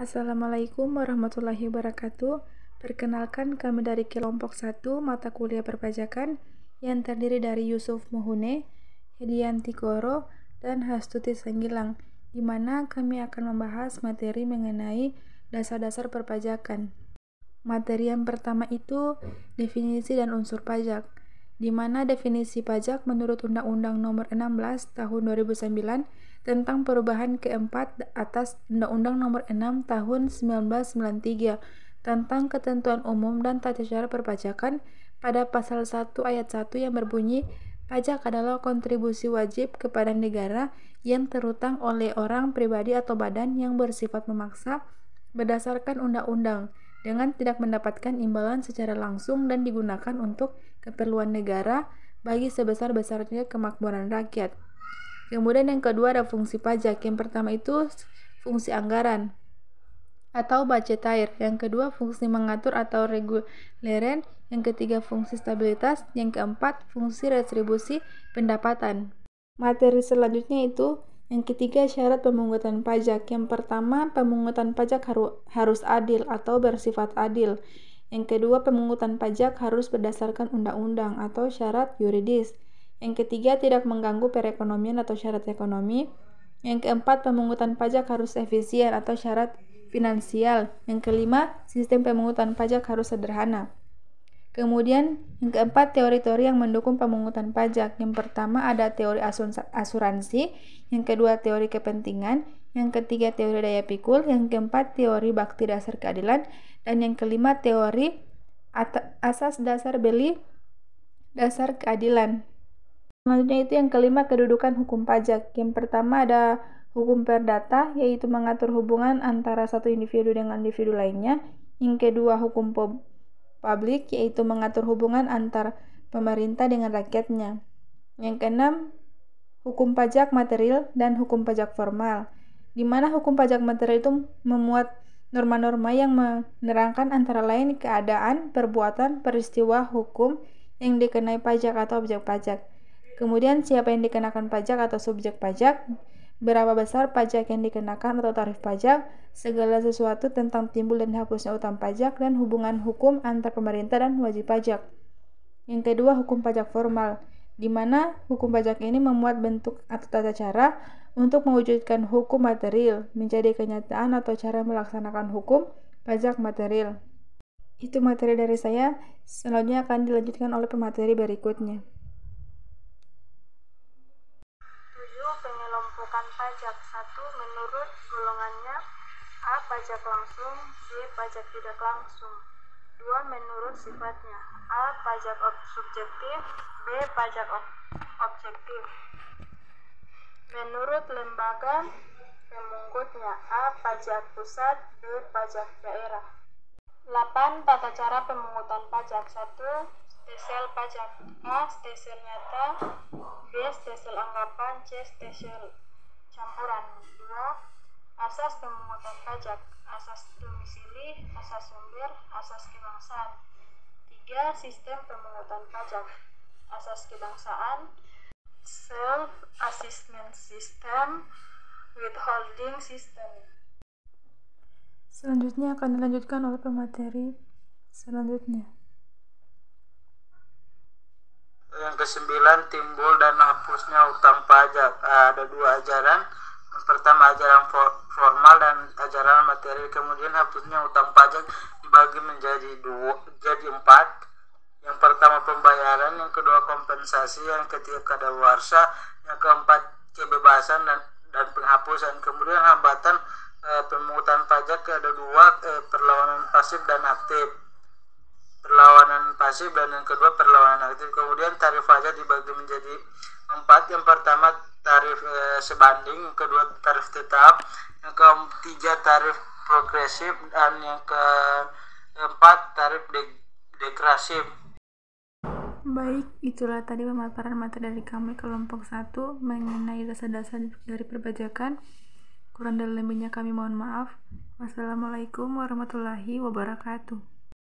Assalamualaikum warahmatullahi wabarakatuh. Perkenalkan, kami dari kelompok 1 mata kuliah perpajakan yang terdiri dari Yusuf Mohune, Hedianti Koro, dan Hastuti Senggilang, di mana kami akan membahas materi mengenai dasar-dasar perpajakan. Materi yang pertama itu definisi dan unsur pajak, di mana definisi pajak menurut Undang-Undang Nomor 16 Tahun 2009 tentang perubahan keempat atas Undang-Undang Nomor 6 Tahun 1993 tentang ketentuan umum dan tata cara perpajakan pada pasal 1 ayat 1 yang berbunyi, pajak adalah kontribusi wajib kepada negara yang terutang oleh orang pribadi atau badan yang bersifat memaksa berdasarkan undang-undang dengan tidak mendapatkan imbalan secara langsung dan digunakan untuk keperluan negara bagi sebesar-besarnya kemakmuran rakyat. Kemudian yang kedua ada fungsi pajak. Yang pertama itu fungsi anggaran atau budgetair. Yang kedua fungsi mengatur atau reguleren. Yang ketiga fungsi stabilitas. Yang keempat fungsi retribusi pendapatan. Materi selanjutnya itu yang ketiga syarat pemungutan pajak. Yang pertama pemungutan pajak harus adil atau bersifat adil. Yang kedua pemungutan pajak harus berdasarkan undang-undang atau syarat yuridis. Yang ketiga, tidak mengganggu perekonomian atau syarat ekonomi. Yang keempat, pemungutan pajak harus efisien atau syarat finansial. Yang kelima, sistem pemungutan pajak harus sederhana. Kemudian, yang keempat, teori-teori yang mendukung pemungutan pajak. Yang pertama ada teori asuransi. Yang kedua, teori kepentingan. Yang ketiga, teori daya pikul. Yang keempat, teori bakti dasar keadilan. Dan yang kelima, teori asas dasar beli dasar keadilan. Selanjutnya itu yang kelima, kedudukan hukum pajak. Yang pertama ada hukum perdata, yaitu mengatur hubungan antara satu individu dengan individu lainnya. Yang kedua hukum publik, yaitu mengatur hubungan antar pemerintah dengan rakyatnya. Yang keenam, hukum pajak material dan hukum pajak formal, di mana hukum pajak material itu memuat norma-norma yang menerangkan antara lain keadaan, perbuatan, peristiwa, hukum yang dikenai pajak atau objek pajak. Kemudian siapa yang dikenakan pajak atau subjek pajak, berapa besar pajak yang dikenakan atau tarif pajak, segala sesuatu tentang timbul dan hapusnya utang pajak, dan hubungan hukum antar pemerintah dan wajib pajak. Yang kedua, hukum pajak formal, di mana hukum pajak ini memuat bentuk atau tata cara untuk mewujudkan hukum material menjadi kenyataan atau cara melaksanakan hukum pajak material. Itu materi dari saya, selanjutnya akan dilanjutkan oleh pemateri berikutnya. Pengelompokan pajak. 1. Menurut golongannya. A. Pajak langsung. B. Pajak tidak langsung. 2. Menurut sifatnya. A. Pajak subjektif. B. Pajak objektif. Menurut lembaga pemunggutnya. A. Pajak pusat. B. Pajak daerah. 8. Tata cara pemungutan pajak. 1. Stesel pajak. A. Stesel nyata. B. Stesel anggapan. C. Stesel campuran. 2. Asas pemungutan pajak. Asas domisili, asas sumber, asas kebangsaan. 3. Sistem pemungutan pajak. Asas kebangsaan, self-assessment system, withholding system. Selanjutnya akan dilanjutkan oleh pemateri selanjutnya. Yang ke-9, timbul dan hapusnya utang pajak. Ada dua ajaran. Yang pertama ajaran formal dan ajaran materi. Kemudian hapusnya utang pajak dibagi menjadi 4. Yang pertama pembayaran, yang kedua kompensasi, yang ketiga kadaluarsa, yang keempat kebebasan dan penghapusan. Kemudian hambatan pemungutan pajak ada dua, perlawanan pasif dan aktif. Perlawanan pasif dan yang kedua perlawanan aktif. Kemudian tarif pajak dibagi menjadi 4. Yang pertama tarif sebanding, yang kedua tarif tetap, yang ketiga tarif progresif, dan yang keempat tarif degresif. Baik, itulah tadi pemaparan materi dari kami kelompok 1 mengenai dasar-dasar dari perpajakan. Kurang dan lebihnya kami mohon maaf. Wassalamualaikum warahmatullahi wabarakatuh.